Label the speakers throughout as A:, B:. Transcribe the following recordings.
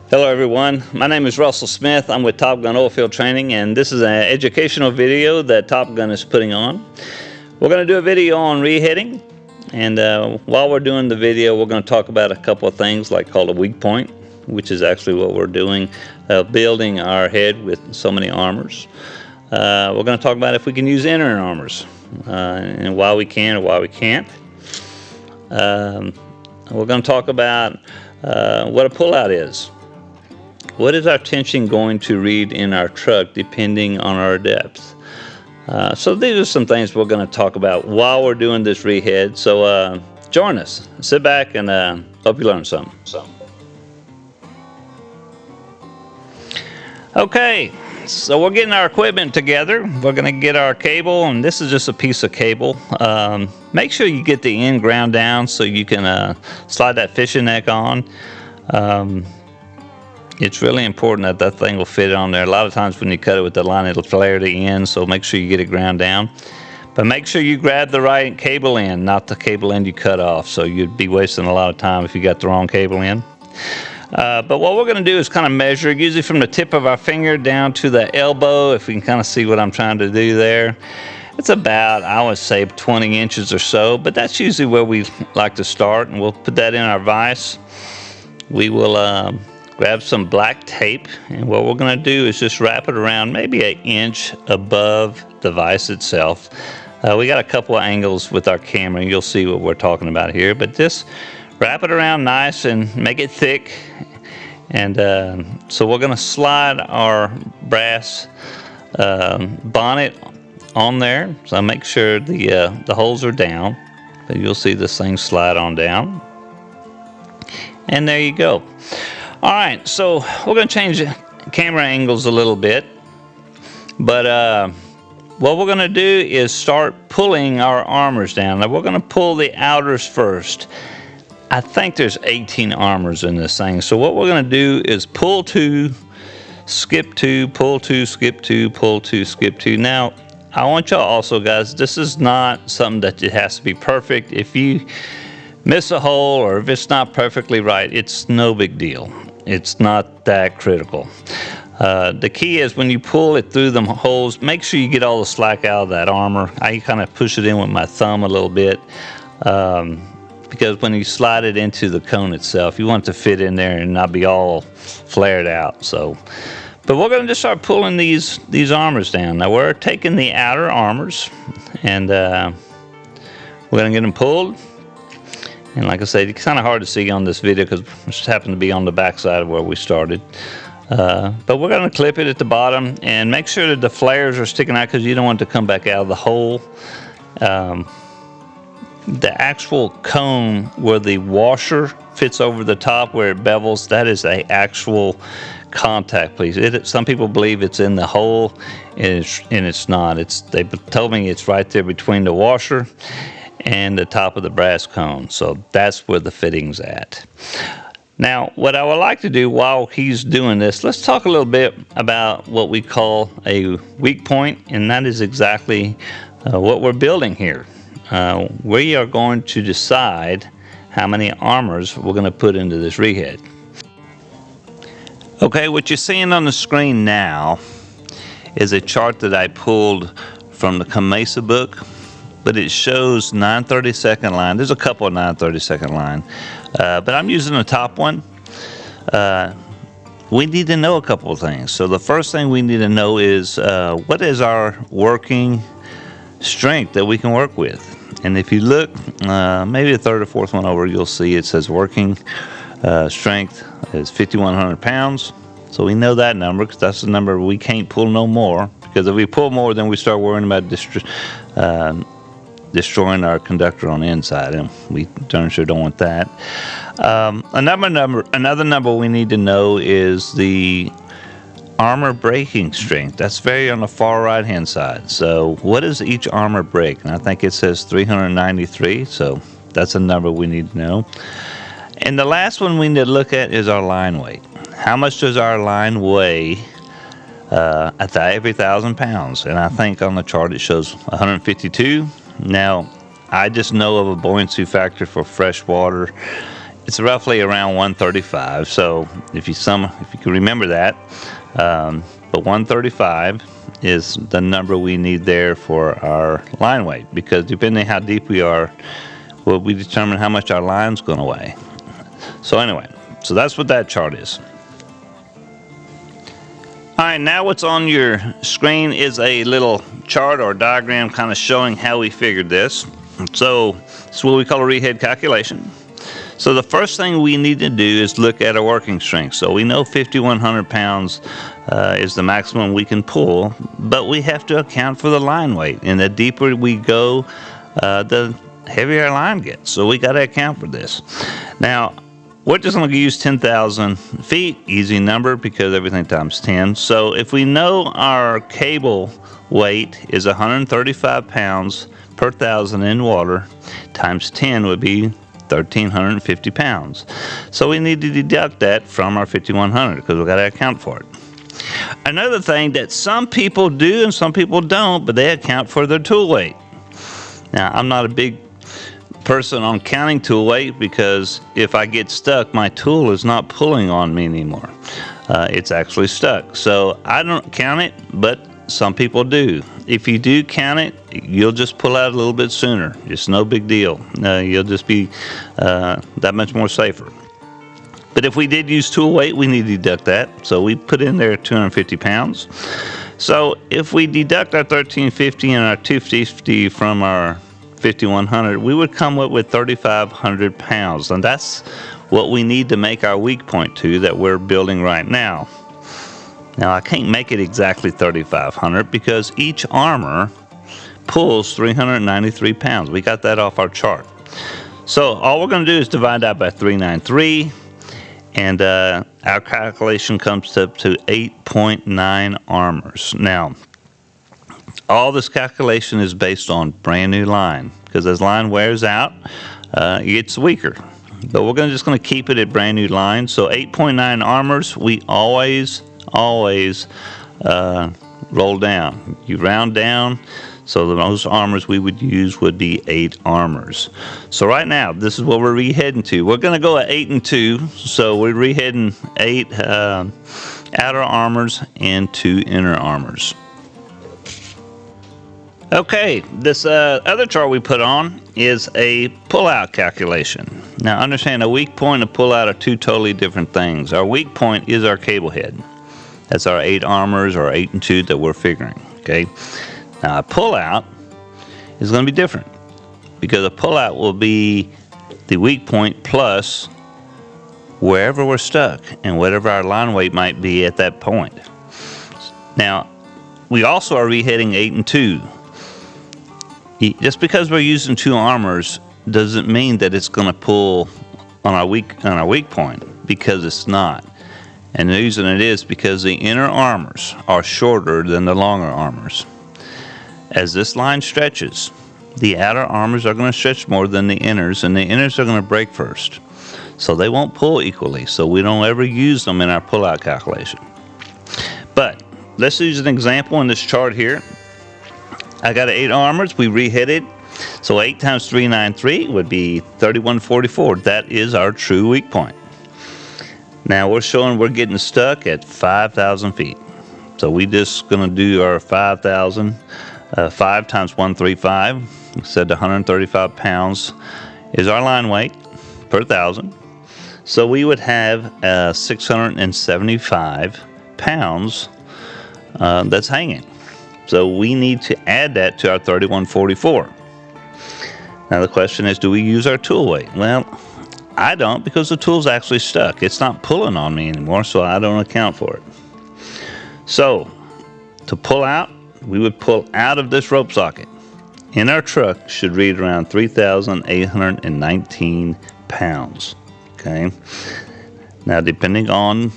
A: Hello everyone, my name is Russell Smith. I'm with Top Gun Oilfield Training, and this is an educational video that Top Gun is putting on. We're going to do a video on reheading, and while we're doing the video we're going to talk about a couple of things like called a weak point, which is actually what we're doing, building our head with so many armors. We're going to talk about if we can use inner armors, and why we can or why we can't. We're going to talk about what a pullout is. What is our tension going to read in our truck depending on our depth? So these are some things we're going to talk about while we're doing this rehead. So join us, sit back, and hope you learn something. Okay, so we're getting our equipment together. We're going to get our cable, and this is just a piece of cable. Make sure you get the end ground down so you can slide that fishing neck on. It's really important that that thing will fit on there. A lot of times when you cut it with the line, it'll flare the end, so make sure you get it ground down. But make sure you grab the right cable end, not the cable end you cut off, so you'd be wasting a lot of time if you got the wrong cable end. But what we're going to do is kind of measure, usually from the tip of our finger down to the elbow, if we can kind of see what I'm trying to do there. It's about, I would say, 20 inches or so, but that's usually where we like to start, and we'll put that in our vise. We will grab some black tape, and what we're going to do is just wrap it around maybe an inch above the vise itself. We got a couple of angles with our camera, and you'll see what we're talking about here, but just wrap it around nice and make it thick. And so we're going to slide our brass bonnet on there, so make sure the holes are down, but you'll see this thing slide on down, and there you go. All right, so we're going to change the camera angles a little bit, but what we're going to do is start pulling our armors down. Now we're going to pull the outers first. I think there's 18 armors in this thing, so what we're going to do is pull 2, skip 2, pull 2, skip 2, pull 2, skip 2. Now I want y'all also, guys, this is not something that it has to be perfect. If you miss a hole or if it's not perfectly right, it's no big deal. It's not that critical. The key is when you pull it through the holes, make sure you get all the slack out of that armor. I kind of push it in with my thumb a little bit, because when you slide it into the cone itself, you want it to fit in there and not be all flared out. So, but we're going to just start pulling these armors down. Now we're taking the outer armors, and we're going to get them pulled. And like I said, it's kind of hard to see on this video because we just happen to be on the back side of where we started. But we're going to clip it at the bottom and make sure that the flares are sticking out because you don't want it to come back out of the hole. The actual cone where the washer fits over the top where it bevels, that is a actual contact piece. Some people believe it's in the hole, and it's not. They told me it's right there between the washer and the top of the brass cone, so that's where the fitting's at. Now what I would like to do while he's doing this, let's talk a little bit about what we call a weak point, and that is exactly what we're building here. We are going to decide how many armors we're going to put into this rehead. Okay, what you're seeing on the screen now is a chart that I pulled from the Kamesa book, but it shows 9/32 line. There's a couple of 9/32 line, but I'm using the top one. We need to know a couple of things. So the first thing we need to know is what is our working strength that we can work with. And if you look maybe the third or fourth one over, you'll see it says working strength is 5,100 pounds. So we know that number because that's the number we can't pull no more, because if we pull more, then we start worrying about destroying our conductor on the inside, and we darn sure don't want that. Another number we need to know is the armor braking strength. That's very on the far right hand side. So what does each armor break? And I think it says 393, so that's a number we need to know. And the last one we need to look at is our line weight. How much does our line weigh at every 1,000 pounds? And I think on the chart it shows 152. Now I just know of a buoyancy factor for fresh water it's roughly around 135. So if you can remember that, but 135 is the number we need there for our line weight, because depending how deep we are, will we determine how much our line's going to weigh. So anyway, so that's what that chart is. All right, now what's on your screen is a little chart or diagram kind of showing how we figured this. So it's what we call a rehead calculation. So the first thing we need to do is look at our working strength. So we know 5,100 pounds is the maximum we can pull, but we have to account for the line weight. And the deeper we go, the heavier our line gets. So we got to account for this. Now, we're just going to use 10,000 feet, easy number because everything times 10. So if we know our cable weight is 135 pounds per thousand in water, times 10 would be 1,350 pounds. So we need to deduct that from our 5,100 because we've got to account for it. Another thing that some people do and some people don't, but they account for their tool weight. Now, I'm not a big person on counting tool weight because if I get stuck, my tool is not pulling on me anymore. It's actually stuck. So I don't count it, but some people do. If you do count it, you'll just pull out a little bit sooner. It's no big deal. You'll just be that much more safer. But if we did use tool weight, we need to deduct that. So we put in there 250 pounds. So if we deduct our 1,350 and our 250 from our 5,100, we would come up with 3,500 pounds. And that's what we need to make our weak point to that we're building right now. Now, I can't make it exactly 3,500 because each armor pulls 393 pounds. We got that off our chart. So all we're going to do is divide that by 393, and our calculation comes up to 8.9 armors. Now, all this calculation is based on brand new line, because as line wears out, it gets weaker. But we're just going to keep it at brand new line. So 8.9 armors, we always roll down. You round down, so the most armors we would use would be 8 armors. So right now, this is what we're reheading to. We're going to go at 8 and 2, so we're reheading 8 outer armors and 2 inner armors. Okay, this other chart we put on is a pullout calculation. Now understand, a weak point and a pullout are two totally different things. Our weak point is our cable head. That's our 8 armors or 8 and 2 that we're figuring, okay? Now a pullout is going to be different because a pullout will be the weak point plus wherever we're stuck and whatever our line weight might be at that point. Now, we also are reheading 8 and 2. Just because we're using 2 armors doesn't mean that it's going to pull on our weak point, because it's not. And the reason it is because the inner armors are shorter than the longer armors. As this line stretches, the outer armors are going to stretch more than the inners, and the inners are going to break first. So they won't pull equally, so we don't ever use them in our pullout calculation. But let's use an example in this chart here. I got 8 armors, we reheaded. So 8 times 393 would be 3,144. That is our true weak point. Now we're showing we're getting stuck at 5,000 feet. So we just going to do our 5,000. 5 times 135, we said 135 pounds is our line weight per thousand. So we would have 675 pounds that's hanging. So we need to add that to our 3,144. Now the question is, do we use our tool weight? Well, I don't, because the tool's actually stuck. It's not pulling on me anymore, so I don't account for it. So to pull out, we would pull out of this rope socket. In our truck should read around 3,819 pounds. Okay. Now, depending on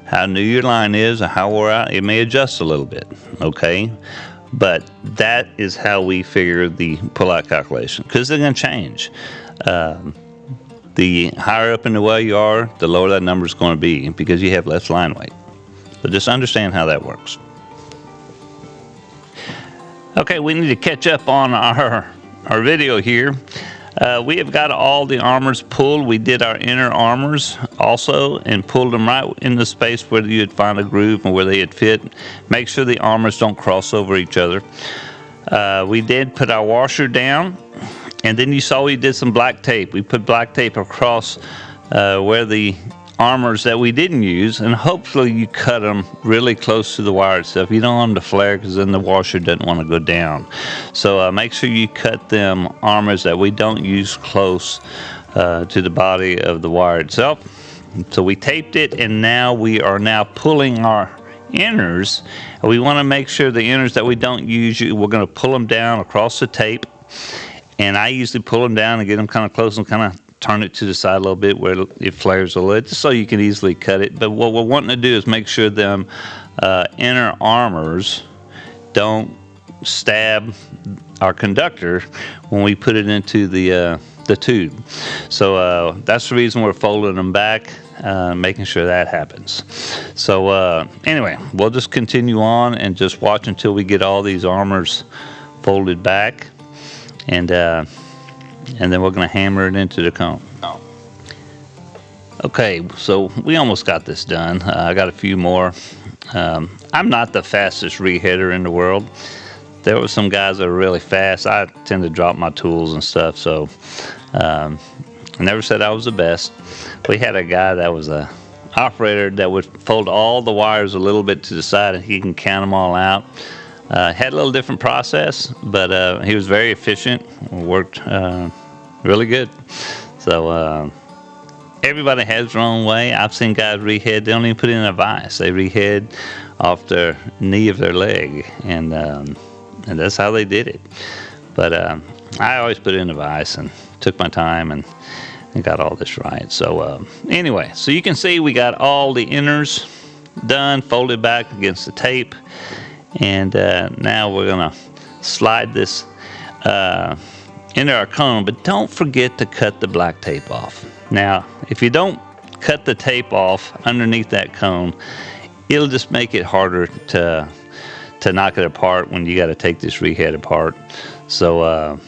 A: how new your line is or how wore out, it may adjust a little bit. Okay. But that is how we figure the pullout calculation, because they're going to change. The higher up in the well you are, the lower that number is going to be, because you have less line weight. So just understand how that works. Okay, we need to catch up on our video here. We have got all the armors pulled. We did our inner armors also and pulled them right in the space where you'd find a groove and where they would fit. Make sure the armors don't cross over each other. We did put our washer down, and then you saw we did some black tape. We put black tape across where the armors that we didn't use, and hopefully you cut them really close to the wire itself. You don't want them to flare, because then the washer doesn't want to go down. So make sure you cut them armors that we don't use close to the body of the wire itself. So we taped it, and now we are pulling our inners. We want to make sure the inners that we don't use, we're going to pull them down across the tape, and I usually pull them down and get them kind of close and kind of turn it to the side a little bit where it flares a little, just so you can easily cut it. But what we're wanting to do is make sure them inner armors don't stab our conductor when we put it into the tube. So that's the reason we're folding them back, making sure that happens. So anyway, we'll just continue on and just watch until we get all these armors folded back, and then we're going to hammer it into the cone. Okay, so we almost got this done. I got a few more. I'm not the fastest reheader in the world. There were some guys that are really fast. I tend to drop my tools and stuff, so I never said I was the best. We had a guy that was a operator that would fold all the wires a little bit to the side, and he can count them all out. Had a little different process, but he was very efficient, worked really good. So everybody has their own way. I've seen guys rehead, they don't even put in a vise. They rehead off the knee of their leg, and that's how they did it. But I always put in a vise and took my time and got all this right. So anyway, so you can see we got all the inners done, folded back against the tape. And now we're gonna slide this into our cone, but don't forget to cut the black tape off. Now, if you don't cut the tape off underneath that cone, it'll just make it harder to knock it apart when you got to take this rehead apart. So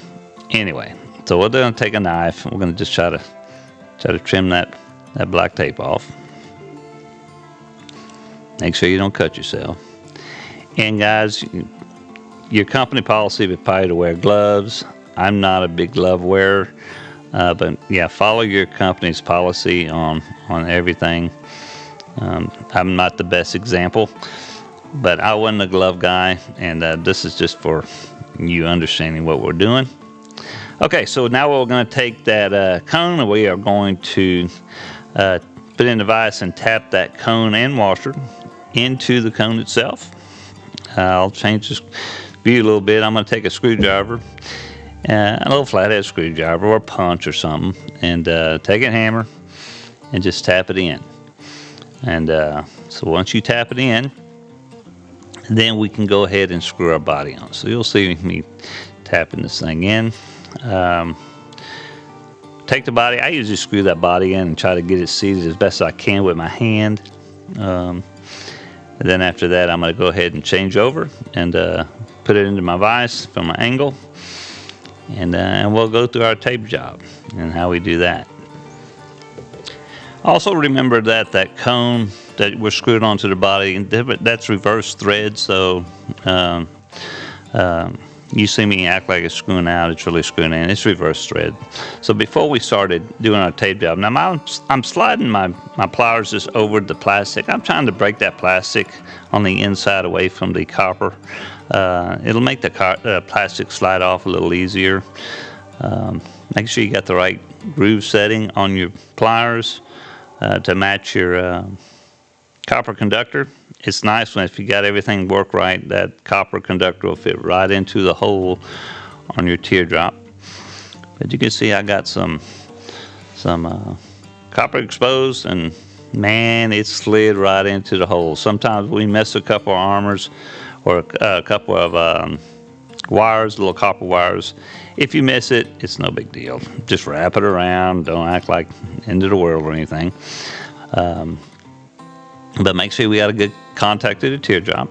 A: anyway, so we're gonna take a knife. We're gonna just try to trim that black tape off. Make sure you don't cut yourself. And guys, your company policy would probably to wear gloves. I'm not a big glove wearer, but yeah, follow your company's policy on everything. I'm not the best example, but I wasn't a glove guy, and this is just for you understanding what we're doing. Okay, so now we're going to take that cone, and we are going to put in the vise and tap that cone and washer into the cone itself. I'll change this view a little bit. I'm going to take a screwdriver, a little flathead screwdriver or a punch or something, and take a hammer and just tap it in. And so once you tap it in, then we can go ahead and screw our body on. So you'll see me tapping this thing in. Take the body. I usually screw that body in and try to get it seated as best I can with my hand. And then after that, I'm going to go ahead and change over and put it into my vise from an angle. And we'll go through our tape job and how we do that. Also remember that cone that we're screwed onto the body, that's reverse thread. So you see me act like it's screwing out, it's really screwing in. It's reverse thread. So before we started doing our tape job, now I'm sliding my pliers just over the plastic. I'm trying to break that plastic on the inside away from the copper. It'll make the plastic slide off a little easier. Make sure you got the right groove setting on your pliers to match your copper conductor. It's nice when if you got everything work right, that copper conductor will fit right into the hole on your teardrop. But you can see I got some copper exposed, and man, it slid right into the hole. Sometimes we miss a couple of armors or a couple of wires, little copper wires. If you miss it, it's no big deal. Just wrap it around. Don't act like end of the world or anything. But make sure we got a good contact to the teardrop.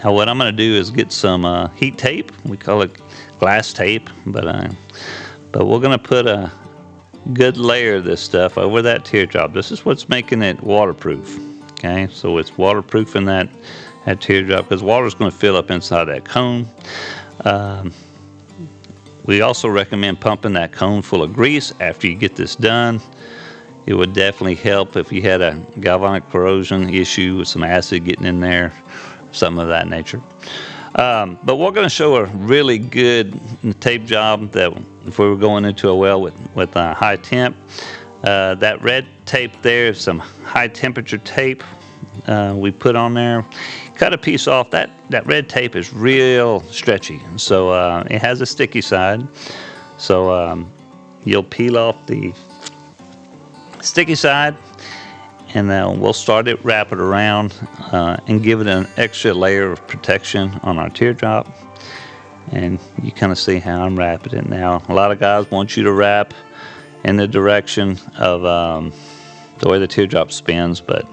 A: Now what I'm going to do is get some heat tape. We call it glass tape, but But we're going to put a good layer of this stuff over that teardrop. This is what's making it waterproof. Okay, so it's waterproofing that teardrop, because water is going to fill up inside that cone. We also recommend pumping that cone full of grease after you get this done. It would definitely help if you had a galvanic corrosion issue with some acid getting in there, something of that nature. But we're going to show a really good tape job that if we were going into a well with a high temp. That red tape there is some high temperature tape we put on there. Cut a piece off. That red tape is real stretchy, so it has a sticky side. So you'll peel off the sticky side, and we'll start it, wrap it around, and give it an extra layer of protection on our teardrop. And you kind of see how I'm wrapping it now. A lot of guys want you to wrap in the direction of the way the teardrop spins, but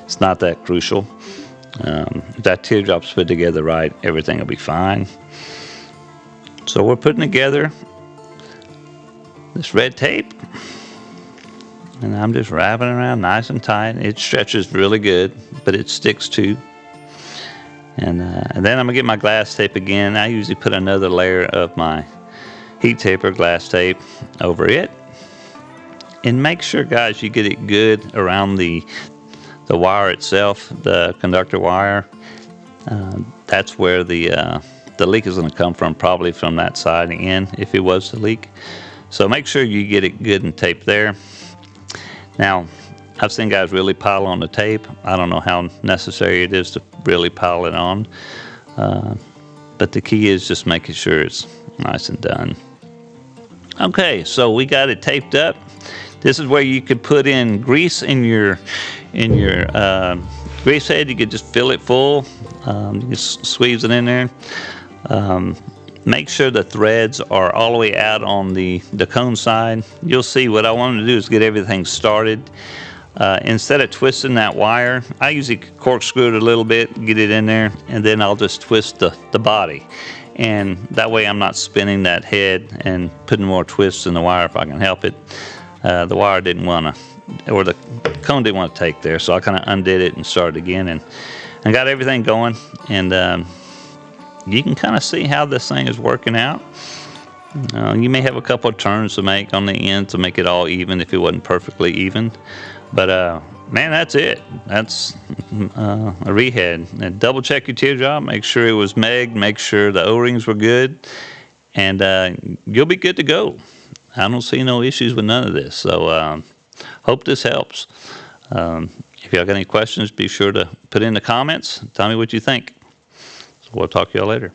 A: it's not that crucial. If that teardrop's put together right, everything will be fine. So we're putting together this red tape, and I'm just wrapping it around nice and tight. It stretches really good, but it sticks too. And then I'm gonna get my glass tape again. I usually put another layer of my heat tape or glass tape over it. And make sure, guys, you get it good around the wire itself, the conductor wire. That's where the leak is going to come from, probably from that side in, if it was the leak. So make sure you get it good and taped there. Now, I've seen guys really pile on the tape. I don't know how necessary it is to really pile it on, but the key is just making sure it's nice and done. Okay, so we got it taped up. This is where you could put in grease in your grease head. You could just fill it full. You can squeeze it in there. Make sure the threads are all the way out on the cone side. You'll see what I wanted to do is get everything started. Instead of twisting that wire, I usually corkscrew it a little bit, get it in there, and then I'll just twist the body. And that way I'm not spinning that head and putting more twists in the wire if I can help it. The wire didn't want to, or the cone didn't want to take there, so I kind of undid it and started again, and got everything going. And you can kind of see how this thing is working out. You may have a couple of turns to make on the end to make it all even if it wasn't perfectly even. But man, that's it. That's a rehead. And double check your teardrop, make sure it was megged, make sure the O-rings were good, and you'll be good to go. I don't see no issues with none of this. So hope this helps. If y'all got any questions, be sure to put in the comments. Tell me what you think. So we'll talk to y'all later.